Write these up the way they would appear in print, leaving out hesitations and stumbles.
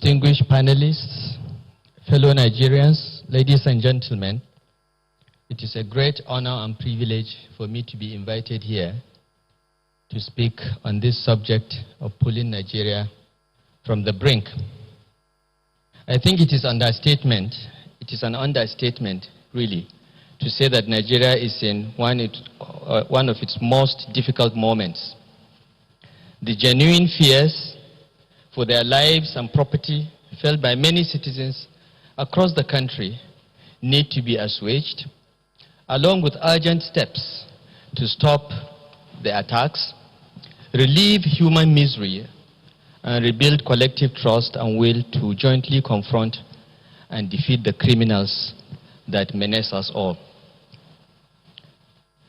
distinguished panelists, fellow Nigerians, ladies and gentlemen, it is a great honor and privilege for me to be invited here to speak on this subject of pulling Nigeria from the brink. I think it is an understatement, really, to say that Nigeria is in one of its most difficult moments. The genuine fears for their lives and property felt by many citizens across the country need to be assuaged, along with urgent steps to stop the attacks, relieve human misery, and rebuild collective trust and will to jointly confront and defeat the criminals that menace us all.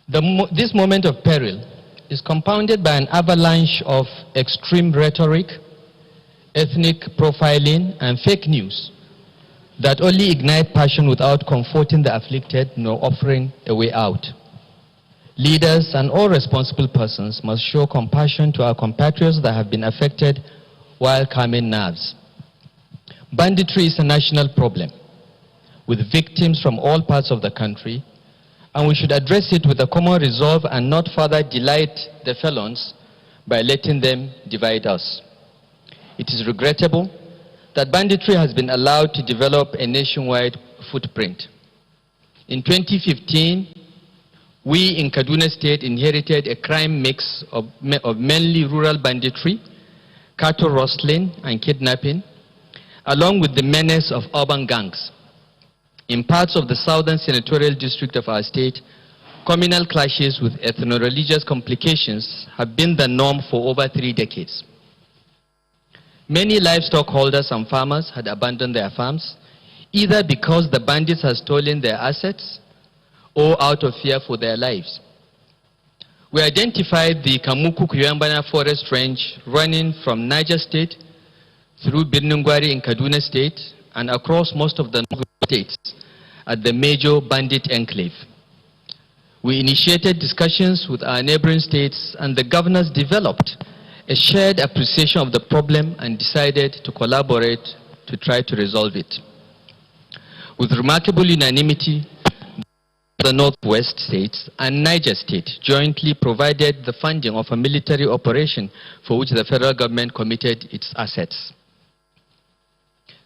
This moment of peril is compounded by an avalanche of extreme rhetoric, ethnic profiling, and fake news that only ignite passion without comforting the afflicted nor offering a way out. Leaders and all responsible persons must show compassion to our compatriots that have been affected while calming nerves. Banditry is a national problem with victims from all parts of the country, and we should address it with a common resolve and not further delight the felons by letting them divide us. It is regrettable that banditry has been allowed to develop a nationwide footprint. In 2015, we in Kaduna State inherited a crime mix of mainly rural banditry, cattle rustling and kidnapping, along with the menace of urban gangs. In parts of the southern senatorial district of our state, communal clashes with ethno-religious complications have been the norm for over 3 decades. Many livestock holders and farmers had abandoned their farms, either because the bandits had stolen their assets or out of fear for their lives. We identified the Kamuku-Kuyambana forest range running from Niger State through Birnungwari in Kaduna State and across most of the northern states at the major bandit enclave. We initiated discussions with our neighboring states, and the governors developed a shared appreciation of the problem and decided to collaborate to try to resolve it. With remarkable unanimity, the Northwest states and Niger State jointly provided the funding of a military operation for which the federal government committed its assets.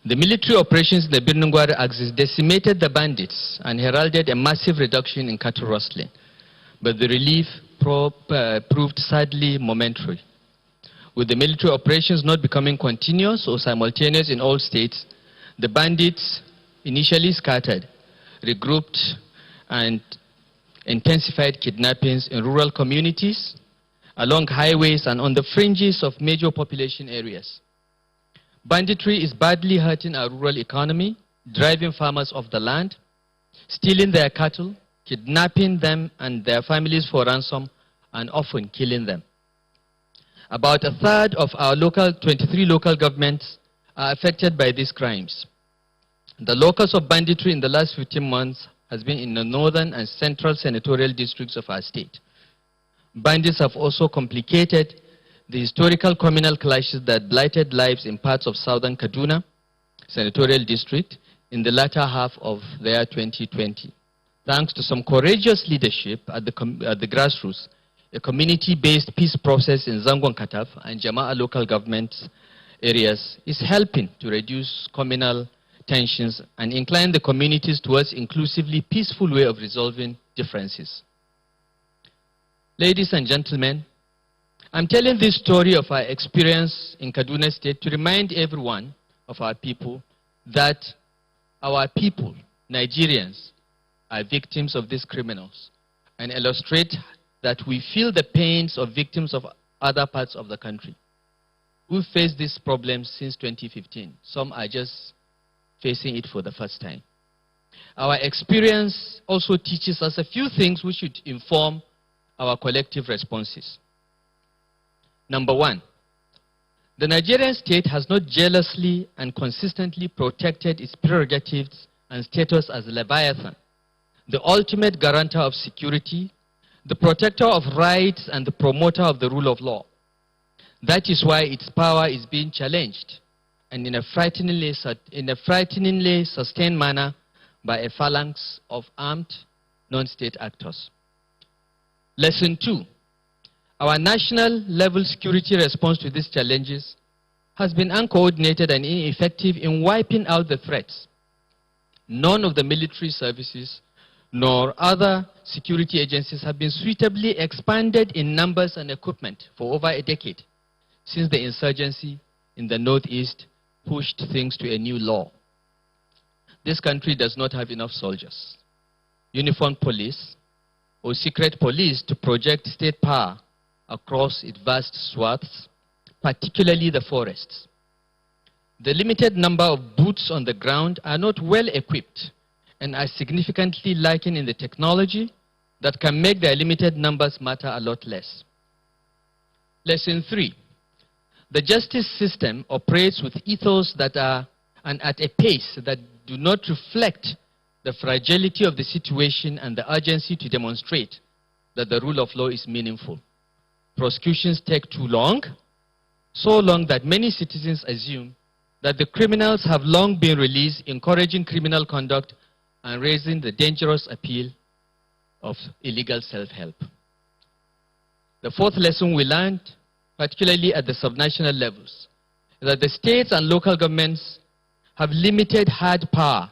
The military operations in the Birnungwari axis decimated the bandits and heralded a massive reduction in cattle rustling, but the relief proved sadly momentary. With the military operations not becoming continuous or simultaneous in all states, the bandits initially scattered, regrouped, and intensified kidnappings in rural communities, along highways and on the fringes of major population areas. Banditry is badly hurting our rural economy, driving farmers off the land, stealing their cattle, kidnapping them and their families for ransom, and often killing them. About a third of our 23 local governments are affected by these crimes. The locus of banditry in the last 15 months has been in the northern and central senatorial districts of our state. Bandits have also complicated the historical communal clashes that blighted lives in parts of southern Kaduna senatorial district in the latter half of the year 2020. Thanks to some courageous leadership at the grassroots, a community-based peace process in Zangon Kataf and Jama'a local government areas is helping to reduce communal tensions and incline the communities towards inclusively peaceful way of resolving differences. Ladies and gentlemen, I'm telling this story of our experience in Kaduna State to remind everyone of our people that our people, Nigerians, are victims of these criminals, and illustrate that we feel the pains of victims of other parts of the country. We've faced this problem since 2015. Some are just facing it for the first time. Our experience also teaches us a few things which should inform our collective responses. Number one, the Nigerian state has not jealously and consistently protected its prerogatives and status as Leviathan, the ultimate guarantor of security, the protector of rights, and the promoter of the rule of law. That is why its power is being challenged and in a frighteningly sustained manner by a phalanx of armed non-state actors. Lesson 2. Our national level security response to these challenges has been uncoordinated and ineffective in wiping out the threats. None of the military services nor other security agencies have been suitably expanded in numbers and equipment for over a decade since the insurgency in the Northeast pushed things to a new law. This country does not have enough soldiers, uniformed police, or secret police to project state power across its vast swaths, particularly the forests. The limited number of boots on the ground are not well equipped and are significantly lacking in the technology that can make their limited numbers matter a lot less. Lesson 3. The justice system operates with ethos that are and at a pace that do not reflect the fragility of the situation and the urgency to demonstrate that the rule of law is meaningful. Prosecutions take too long, so long that many citizens assume that the criminals have long been released, encouraging criminal conduct and raising the dangerous appeal of illegal self-help. The fourth lesson we learned, particularly at the subnational levels, is that the states and local governments have limited hard power,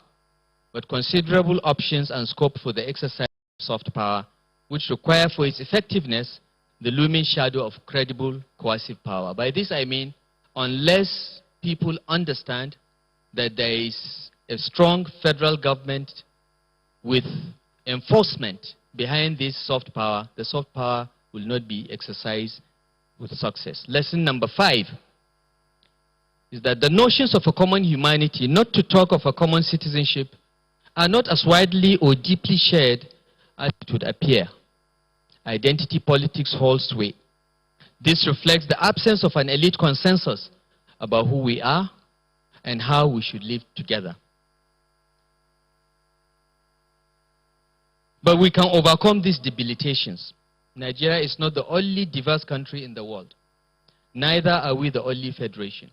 but considerable options and scope for the exercise of soft power, which require for its effectiveness the looming shadow of credible coercive power. By this I mean, unless people understand that there is a strong federal government with enforcement behind this soft power, the soft power will not be exercised with success. Lesson number 5 is that the notions of a common humanity, not to talk of a common citizenship, are not as widely or deeply shared as it would appear. Identity politics holds sway. This reflects the absence of an elite consensus about who we are and how we should live together. But we can overcome these debilitations. Nigeria is not the only diverse country in the world. Neither are we the only federation.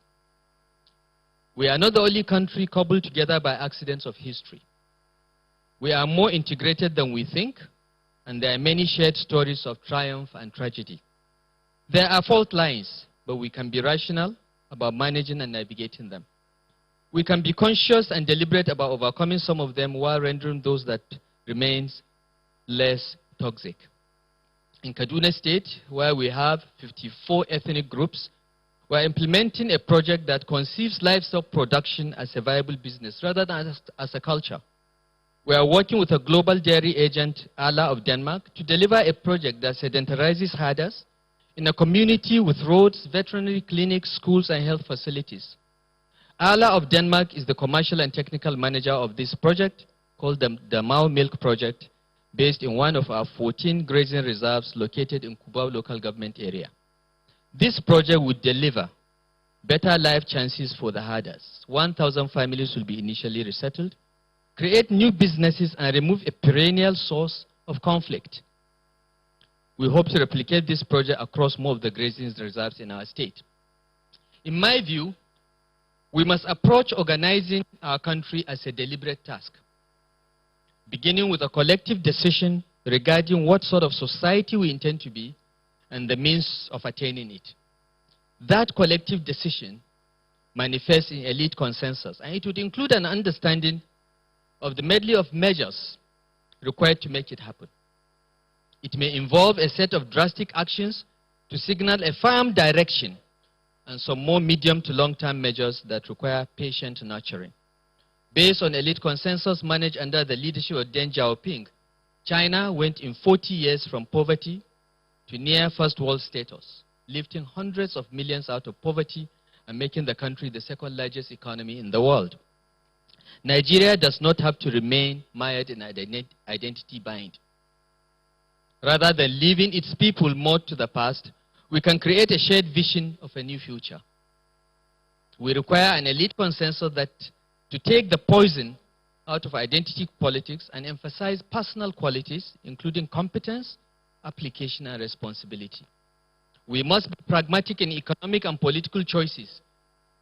We are not the only country cobbled together by accidents of history. We are more integrated than we think, and there are many shared stories of triumph and tragedy. There are fault lines, but we can be rational about managing and navigating them. We can be conscious and deliberate about overcoming some of them while rendering those that remains less toxic. In Kaduna State, where we have 54 ethnic groups, we are implementing a project that conceives livestock production as a viable business rather than as a culture. We are working with a global dairy agent, Ala of Denmark, to deliver a project that sedentarizes herders in a community with roads, veterinary clinics, schools, and health facilities. Ala of Denmark is the commercial and technical manager of this project, called the Mao Milk Project, based in one of our 14 grazing reserves located in Kubau local government area. This project would deliver better life chances for the herders. 1,000 families will be initially resettled, create new businesses, and remove a perennial source of conflict. We hope to replicate this project across more of the grazing reserves in our state. In my view, we must approach organizing our country as a deliberate task, beginning with a collective decision regarding what sort of society we intend to be and the means of attaining it. That collective decision manifests in elite consensus, and it would include an understanding of the medley of measures required to make it happen. It may involve a set of drastic actions to signal a firm direction and some more medium to long-term measures that require patient nurturing. Based on elite consensus managed under the leadership of Deng Xiaoping, China went in 40 years from poverty to near first world status, lifting hundreds of millions out of poverty and making the country the second largest economy in the world. Nigeria does not have to remain mired in identity bind. Rather than leaving its people moored to the past, we can create a shared vision of a new future. We require an elite consensus that to take the poison out of identity politics and emphasize personal qualities, including competence, application, and responsibility. We must be pragmatic in economic and political choices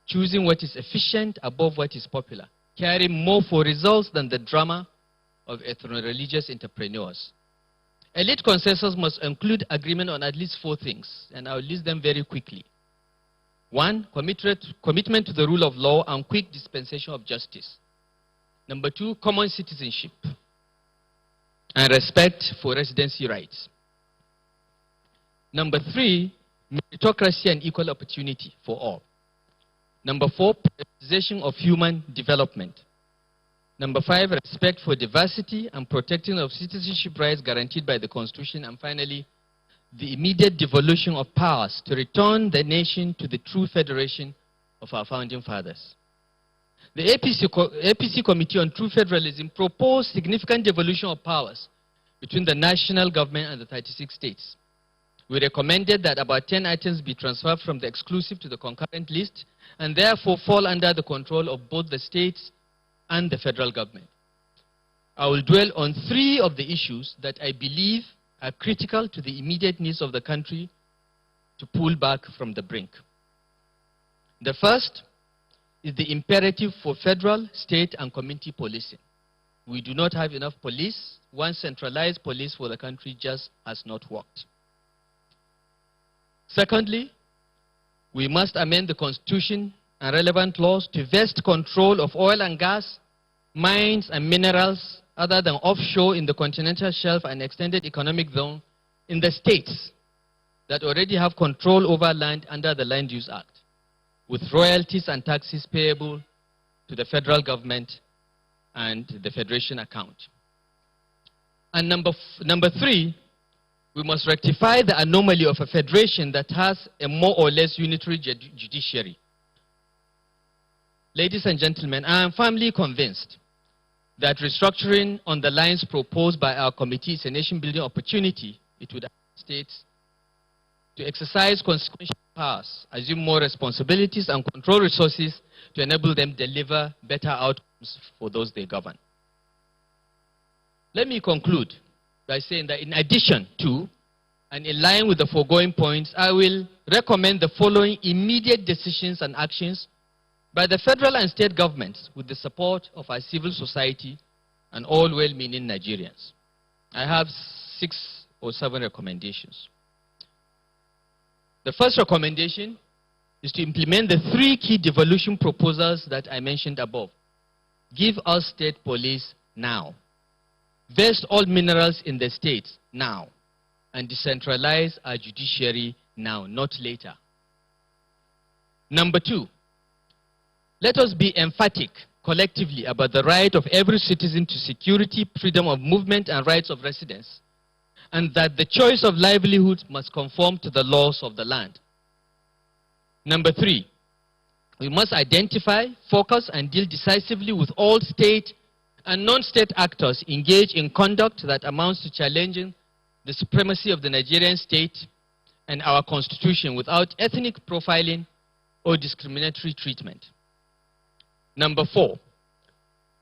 choosing what is efficient above what is popular, caring more for results than the drama of ethno-religious entrepreneurs. Elite consensus must include agreement on at least 4 things, and I'll list them very quickly. 1, commitment to the rule of law and quick dispensation of justice. Number 2, common citizenship and respect for residency rights. Number 3, meritocracy and equal opportunity for all. Number 4, prioritization of human development. Number 5, respect for diversity and protecting of citizenship rights guaranteed by the Constitution. And finally, the immediate devolution of powers to return the nation to the true federation of our founding fathers. The APC Committee on True Federalism proposed significant devolution of powers between the national government and the 36 states. We recommended that about 10 items be transferred from the exclusive to the concurrent list and therefore fall under the control of both the states and the federal government. I will dwell on 3 of the issues that I believe are critical to the immediate needs of the country to pull back from the brink. The first is the imperative for federal, state, and community policing. We do not have enough police. One centralized police for the country just has not worked. Secondly, we must amend the Constitution and relevant laws to vest control of oil and gas, mines and minerals other than offshore in the continental shelf and extended economic zone in the states that already have control over land under the Land Use Act, with royalties and taxes payable to the federal government and the federation account. And number 3, we must rectify the anomaly of a federation that has a more or less unitary judiciary. Ladies and gentlemen, I am firmly convinced that restructuring on the lines proposed by our committee is a nation-building opportunity. It would allow states to exercise consequential powers, assume more responsibilities, and control resources to enable them to deliver better outcomes for those they govern. Let me conclude by saying that in addition to and in line with the foregoing points, I will recommend the following immediate decisions and actions by the federal and state governments with the support of our civil society and all well-meaning Nigerians. I have 6 or 7 recommendations. The first recommendation is to implement the 3 key devolution proposals that I mentioned above. Give us state police now. Vest all minerals in the states now. And decentralize our judiciary now, not later. Number 2, let us be emphatic collectively about the right of every citizen to security, freedom of movement, and rights of residence, and that the choice of livelihood must conform to the laws of the land. Number 3, we must identify, focus, and deal decisively with all state and non-state actors engaged in conduct that amounts to challenging the supremacy of the Nigerian state and our constitution without ethnic profiling or discriminatory treatment. Number 4,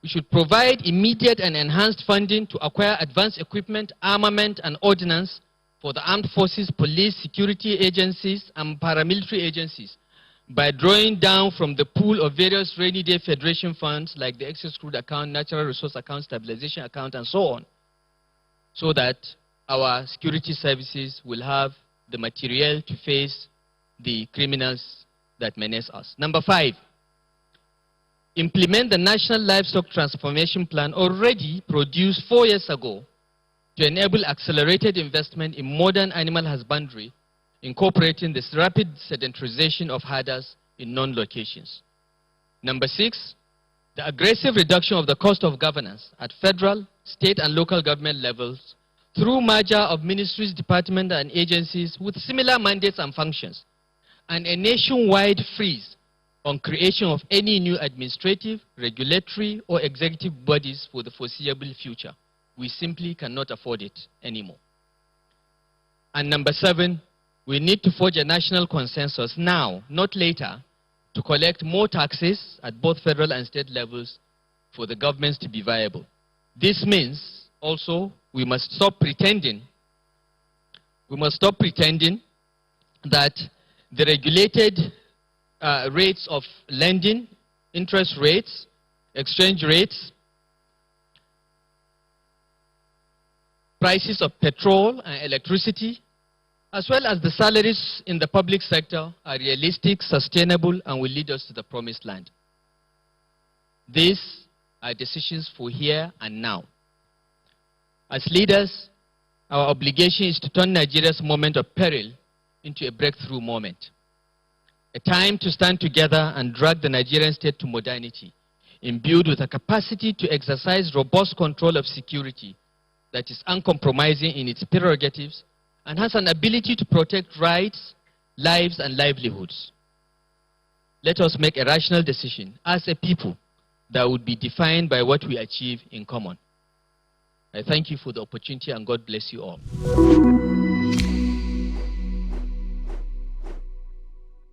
we should provide immediate and enhanced funding to acquire advanced equipment, armament, and ordnance for the armed forces, police, security agencies, and paramilitary agencies by drawing down from the pool of various rainy day federation funds like the excess crude account, natural resource account, stabilization account, and so on, so that our security services will have the material to face the criminals that menace us. Number 5, implement the National Livestock Transformation Plan already produced 4 years ago to enable accelerated investment in modern animal husbandry, incorporating this rapid sedentarization of herders in non-locations. Number 6, the aggressive reduction of the cost of governance at federal, state, and local government levels through merger of ministries, departments, and agencies with similar mandates and functions, and a nationwide freeze on creation of any new administrative, regulatory, or executive bodies for the foreseeable future. We simply cannot afford it anymore. And number 7, we need to forge a national consensus now, not later, to collect more taxes at both federal and state levels for the governments to be viable. This means also we must stop pretending that the regulated rates of lending, interest rates, exchange rates, prices of petrol and electricity, as well as the salaries in the public sector are realistic, sustainable, and will lead us to the promised land. These are decisions for here and now. As leaders, our obligation is to turn Nigeria's moment of peril into a breakthrough moment. A time to stand together and drag the Nigerian state to modernity, imbued with a capacity to exercise robust control of security that is uncompromising in its prerogatives and has an ability to protect rights, lives, and livelihoods. Let us make a rational decision as a people that would be defined by what we achieve in common. I thank you for the opportunity, and God bless you all.